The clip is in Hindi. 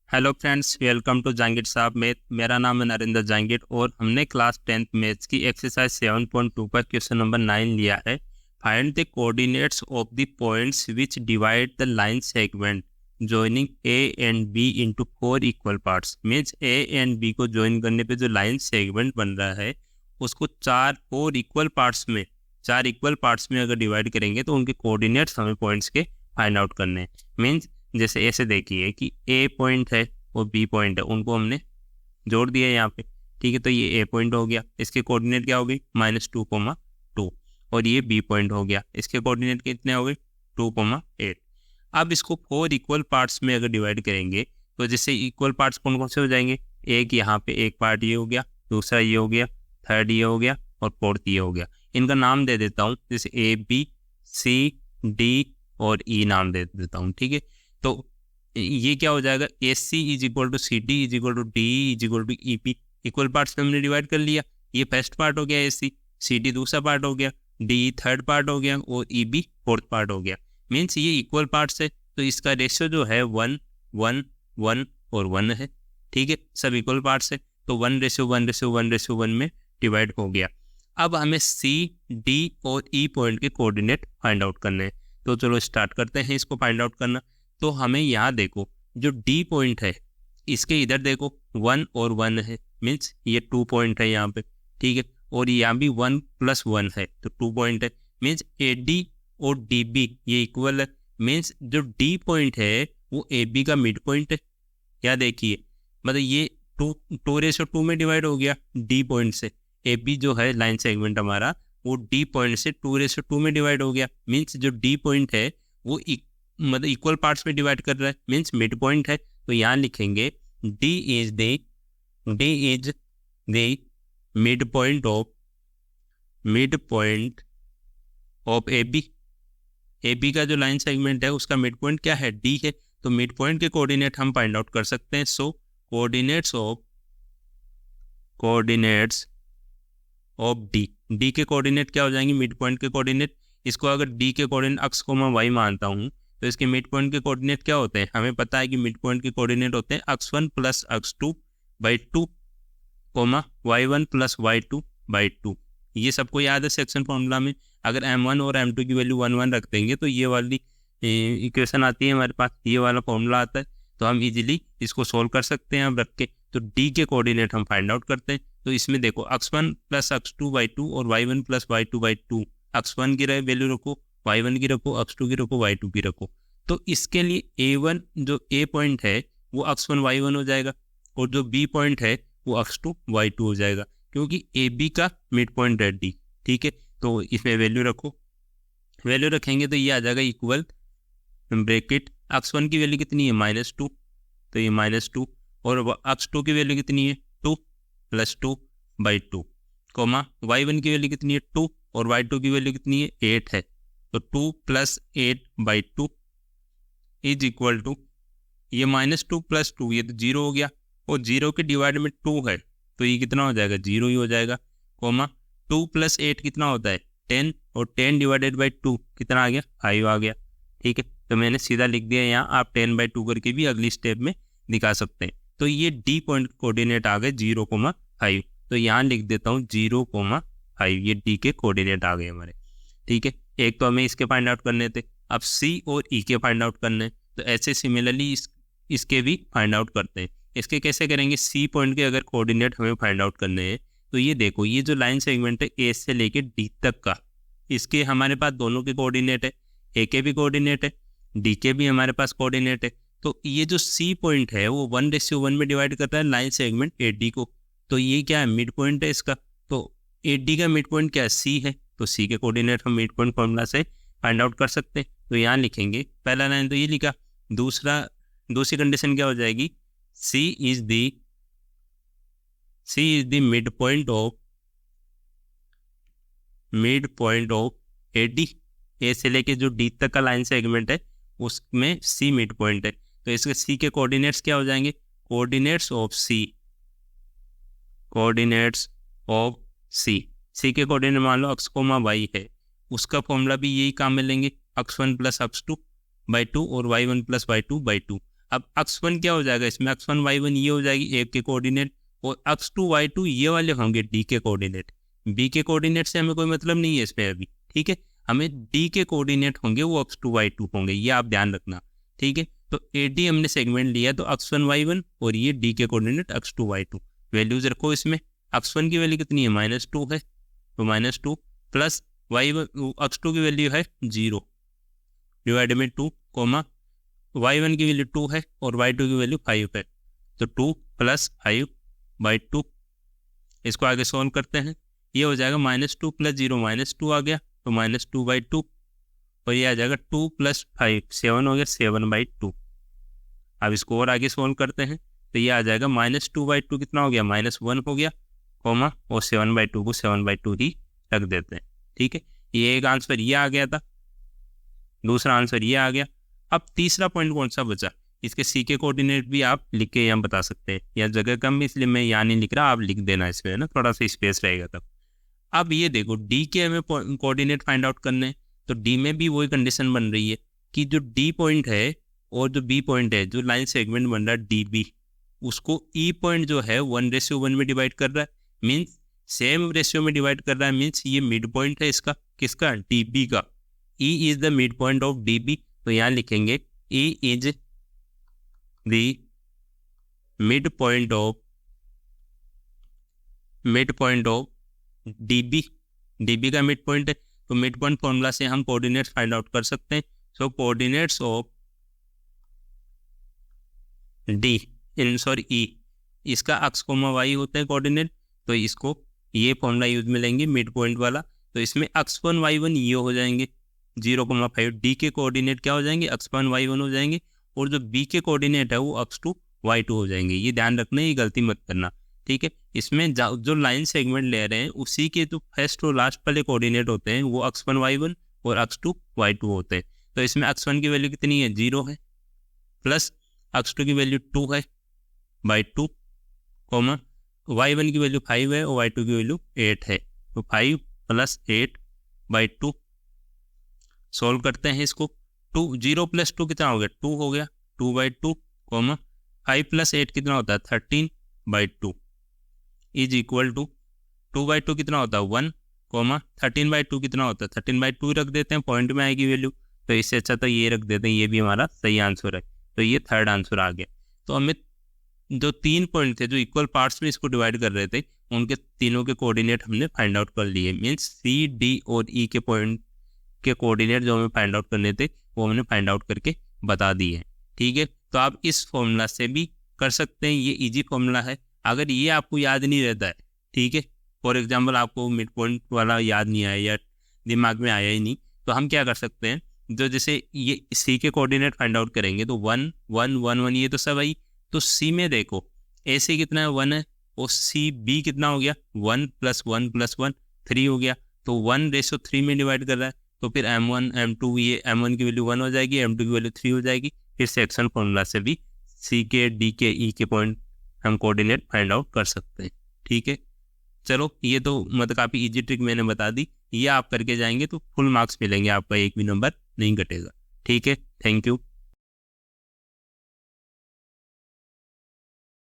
Hello friends, welcome to Jahangir Sahab math. मेरा नाम है नरेंद्र जहांगीर और हमने क्लास 10th मैथ्स की एक्सरसाइज 7.2 का क्वेश्चन नंबर 9 लिया है। Find the coordinates of the points which divide the line segment joining A and B into 4 equal parts. Means A and B को ज्वाइन करने पे जो लाइन सेगमेंट बन रहा है उसको 4 इक्वल पार्ट्स में अगर डिवाइड करेंगे तो उनके कोऑर्डिनेट्स हमें पॉइंट्स के फाइंड आउट करने हैं। मीन्स जैसे ऐसे देखिए कि ए पॉइंट है और बी पॉइंट है, उनको हमने जोड़ दिया यहाँ पे। ठीक है, तो ये ए पॉइंट हो गया, इसके कोऑर्डिनेट क्या हो गई -2,2। और ये बी पॉइंट हो गया, इसके कोऑर्डिनेट कितने हो गए 2,8। अब इसको 4 इक्वल पार्ट्स में अगर डिवाइड करेंगे तो जैसे इक्वल पार्ट्स कौन कौन से हो जाएंगे, एक यहाँ पे एक पार्ट ये हो गया, दूसरा ये हो गया, थर्ड ये हो गया और फोर्थ ये हो गया। इनका नाम दे देता हूँ, जैसे ए बी सी डी और ई नाम दे देता हूँ। ठीक है, तो ये क्या हो जाएगा, A C is equal to C D is equal to D is equal to E P. Equal parts में हमने डिवाइड कर लिया। ये फर्स्ट पार्ट हो गया ए सी डी दूसरा पार्ट हो गया, डी थर्ड पार्ट हो गया और ई बी फोर्थ पार्ट हो गया। मीन्स ये इक्वल पार्ट्स है तो इसका रेशियो जो है 1 1 1 और 1 है। ठीक है, सब इक्वल पार्ट्स है तो 1:1:1:1 में डिवाइड हो गया। अब हमें सी डी और ई पॉइंट के कोऑर्डिनेट फाइंड आउट करने हैं, तो चलो स्टार्ट करते हैं इसको फाइंड आउट करना। तो हमें यहाँ देखो जो डी पॉइंट है इसके इधर देखो 1 और 1 है, मीन्स ये 2 पॉइंट है यहाँ पे। ठीक है, और यहाँ भी 1 + 1 है तो 2 पॉइंट है। मीन्स ए डी और डी बी ये इक्वल है। मीन्स जो डी पॉइंट है वो ए बी का मिड पॉइंट है। यहाँ देखिए, मतलब ये 2:2 में डिवाइड हो गया डी पॉइंट से। ए बी जो है लाइन सेगमेंट हमारा वो डी पॉइंट से 2:2 में डिवाइड हो गया। मीन्स जो डी पॉइंट है वो मतलब इक्वल पार्ट्स में डिवाइड कर रहा है, मीन्स मिड पॉइंट है। तो यहाँ लिखेंगे D is the mid point of A B का जो लाइन सेगमेंट है उसका मिड पॉइंट क्या है, D है। तो मिड पॉइंट के कोऑर्डिनेट हम फाइंड आउट कर सकते हैं। सो कोऑर्डिनेट्स ऑफ डी के कोऑर्डिनेट क्या हो जाएंगे, मिड पॉइंट के कोऑर्डिनेट। इसको अगर डी के कोऑर्डिनेट x, y मानता हूँ तो इसके मिड पॉइंट के कोऑर्डिनेट क्या होते हैं, हमें पता है कि मिड पॉइंट के कोऑर्डिनेट होते हैं x1 + x2/2, y1 + y2/2। ये सबको याद है सेक्शन फॉर्मूला में। अगर m1 और m2 की वैल्यू 1 1 रख देंगे तो ये वाली इक्वेशन आती है हमारे पास, ये वाला फॉर्मूला आता है। तो हम इजीली इसको सोल्व कर सकते हैं अब रख के। तो डी के कोऑर्डिनेट हम फाइंड आउट करते हैं। तो इसमें देखो x1 + x2/2 और y1 + y2/2। x1 की वैल्यू रखो, y1 की रखो, x2 की रखो, y2 की रखो। तो इसके लिए a1 जो a पॉइंट है वो x1 y1 हो जाएगा और जो b पॉइंट है वो x2 y2 हो जाएगा, क्योंकि ए बी का मिड पॉइंट है डी। ठीक है, तो इसमें वैल्यू रखो, वैल्यू रखेंगे तो ये आ जाएगा इक्वल ब्रैकेट x1 की वैल्यू कितनी है -2, तो ये -2 और x2 की वैल्यू कितनी है 2 + 2/2, y1 की वैल्यू कितनी है 2 और y2 की वैल्यू कितनी है 8 है। तो 2 + 8/2 इज इक्वल टू ये -2 + 2, ये तो 0 हो गया और 0 के डिवाइड में 2 है तो ये कितना हो जाएगा 0 ही हो जाएगा। 2 + 8 कितना होता है 10 और 10 / 2 कितना आ गया 5 आ गया। ठीक है, तो मैंने सीधा लिख दिया यहाँ, आप 10/2 करके भी अगली स्टेप में दिखा सकते हैं। तो ये डी पॉइंट कोऑर्डिनेट आ गए 0,5। तो यहाँ लिख देता हूँ 0,5, ये डी के कोऑर्डिनेट आ गए हमारे। ठीक है, एक तो हमें इसके फाइंड आउट करने थे, अब सी और ई के फाइंड आउट करने। तो ऐसे सिमिलरली इसके भी फाइंड आउट करते हैं। इसके कैसे करेंगे, सी पॉइंट के अगर कोऑर्डिनेट हमें फाइंड आउट करने हैं तो ये देखो, ये जो लाइन सेगमेंट है ए से लेके डी तक का, इसके हमारे पास दोनों के कोऑर्डिनेट है, ए के भी कोऑर्डिनेट है, डी के भी हमारे पास कोऑर्डिनेट है। तो ये जो सी पॉइंट है वो 1:1 में डिवाइड करता है लाइन सेगमेंट ए डी को। तो ये क्या है, मिड पॉइंट है इसका। तो ए डी का मिड पॉइंट क्या है, सी है। तो सी के कोऑर्डिनेट हम मिड पॉइंट फॉर्मूला से फाइंड आउट कर सकते हैं। तो यहाँ लिखेंगे, पहला लाइन तो ये लिखा, दूसरी कंडीशन क्या हो जाएगी, C is the mid point of A D. A से लेके जो डी तक का लाइन सेगमेंट है उसमें सी मिड पॉइंट है। तो इसके सी के कोऑर्डिनेट्स क्या हो जाएंगे, कोऑर्डिनेट्स ऑफ सी सी के कोऑर्डिनेट मान लो x, y है, उसका फॉर्मूला भी यही काम में लेंगे, x1 + x2/2 और y1 + y2/2। अब x1 क्या हो जाएगा इसमें, x1 y1 ये हो जाएगी ए के कोऑर्डिनेट, और x2 y2 ये वाले होंगे डी के कोऑर्डिनेट। बी के कोऑर्डिनेट से हमें कोई मतलब नहीं है इसमें अभी, ठीक है, हमें डी के कोऑर्डिनेट होंगे वो x2 y2 होंगे, ये आप ध्यान रखना, ठीक है। तो AD हमने सेगमेंट लिया तो x1 y1 और ये डी के कोऑर्डिनेट x2 y2, वैल्यूज रखो इसमें। x1 की वैल्यू कितनी है -2 है, तो -2 प्लस y1 x2 की वैल्यू है 0 डिवाइडेड में 2 कोमा y1 की वैल्यू 2 है और y2 की वैल्यू 5 है, तो 2 + 5/2। इसको आगे सॉल्व करते हैं, ये हो जाएगा -2 + 0 -2 आ गया तो -2/2, और ये आ जाएगा 2 + 5 7 हो गया 7/2। अब इसको और आगे सॉल्व करते हैं तो ये आ जाएगा -2/2 कितना हो गया -1 हो गया, कोमा और 7/2 को 7/2 ही रख देते हैं, ठीक है। ये एक आंसर ये आ गया था, दूसरा आंसर ये आ गया। अब तीसरा पॉइंट कौन सा बचा, इसके सी के कोऑर्डिनेट भी आप लिख के यहाँ बता सकते हैं, या जगह कम इसलिए मैं यहाँ नहीं लिख रहा, आप लिख देना इसमें, है ना, थोड़ा सा स्पेस रहेगा तब। अब ये देखो डी के हमें कोऑर्डिनेट फाइंड आउट करने, तो डी में भी वही कंडीशन बन रही है कि जो डी पॉइंट है और जो बी पॉइंट है, जो लाइन सेगमेंट बन रहा है डी बी, उसको ई पॉइंट जो है 1:1 में डिवाइड कर रहा है, मीन्स सेम रेशियो में डिवाइड कर रहा है, मीन्स ये मिड पॉइंट है इसका, किसका, डी बी का। E is the mid point of D B, तो यहाँ लिखेंगे E is the mid point of DB, DB का मिड पॉइंट है, तो मिड पॉइंट फॉर्मूला से हम कोऑर्डिनेट्स फाइंड आउट कर सकते हैं। सो कोऑर्डिनेट्स ऑफ डी ई, इसका x, y होता है कोऑर्डिनेट, तो इसको ये फॉर्मूला यूज में लेंगे मिड पॉइंट वाला, तो इसमें x1 y1 ये हो जाएंगे 0,5, डी के कोऑर्डिनेट क्या हो जाएंगे x1 y1 हो जाएंगे, और जो बी के कोऑर्डिनेट है वो x2 y2 हो जाएंगे। ये ध्यान रखना, ये गलती मत करना, ठीक है। इसमें जो लाइन सेगमेंट ले रहे हैं उसी के जो फर्स्ट और लास्ट वाले कोऑर्डिनेट होते हैं वो x1 y1 और x2 y2 होते हैं। तो इसमें x1 की वैल्यू कितनी है 0 है, प्लस x2 की वैल्यू 2 है बाई 2, कॉमा y1 की वैल्यू 5 है और y2 की वैल्यू 8 है, तो 5 + 8/2। सॉल्व करते हैं इसको, 0 + 2 कितना हो गया 2 हो गया, 2/2, कॉमा 5 + 8 कितना होता है 13/2 इज इक्वल टू 2/2 कितना होता है 1, कॉमा 13/2 कितना होता है 13/2 रख देते हैं, पॉइंट में आएगी वैल्यू, तो इससे अच्छा तो ये रख देते हैं, ये भी हमारा सही आंसर है, तो ये थर्ड आंसर आ गया। तो हमें जो 3 पॉइंट थे जो इक्वल पार्ट्स में इसको डिवाइड कर रहे थे, उनके तीनों के कोऑर्डिनेट हमने फाइंड आउट कर लिए, मीन्स सी, डी और ई के पॉइंट के कोऑर्डिनेट जो हमें फाइंड आउट करने थे वो हमने फाइंड आउट करके बता दिए, ठीक है। तो आप इस फॉर्मूला से भी कर सकते हैं, ये इजी फॉर्मूला है। अगर ये आपको याद नहीं रहता है, ठीक है, फॉर एग्जांपल आपको मिड पॉइंट वाला याद नहीं आया या दिमाग में आया ही नहीं, तो हम क्या कर सकते हैं, जो जैसे ये सी के कोऑर्डिनेट फाइंड आउट करेंगे तो 1 1 1 1 ये तो सब आई, तो सी में देखो ए से कितना है 1 है, और सी बी कितना हो गया 1 + 1 + 1 3 हो गया, तो 1:3 में डिवाइड कर रहा है, तो फिर m1 m2 ये m1 की वैल्यू 1 हो जाएगी, m2 की वैल्यू 3 हो जाएगी। फिर सेक्शन फॉर्मूला से भी सी के, डी के, ई के पॉइंट हम कोऑर्डिनेट फाइंड आउट कर सकते हैं, ठीक है। चलो ये तो मतलब काफ़ी इजी ट्रिक मैंने बता दी, ये आप करके जाएंगे तो फुल मार्क्स मिलेंगे, आपका एक भी नंबर नहीं घटेगा, ठीक है। Thank you.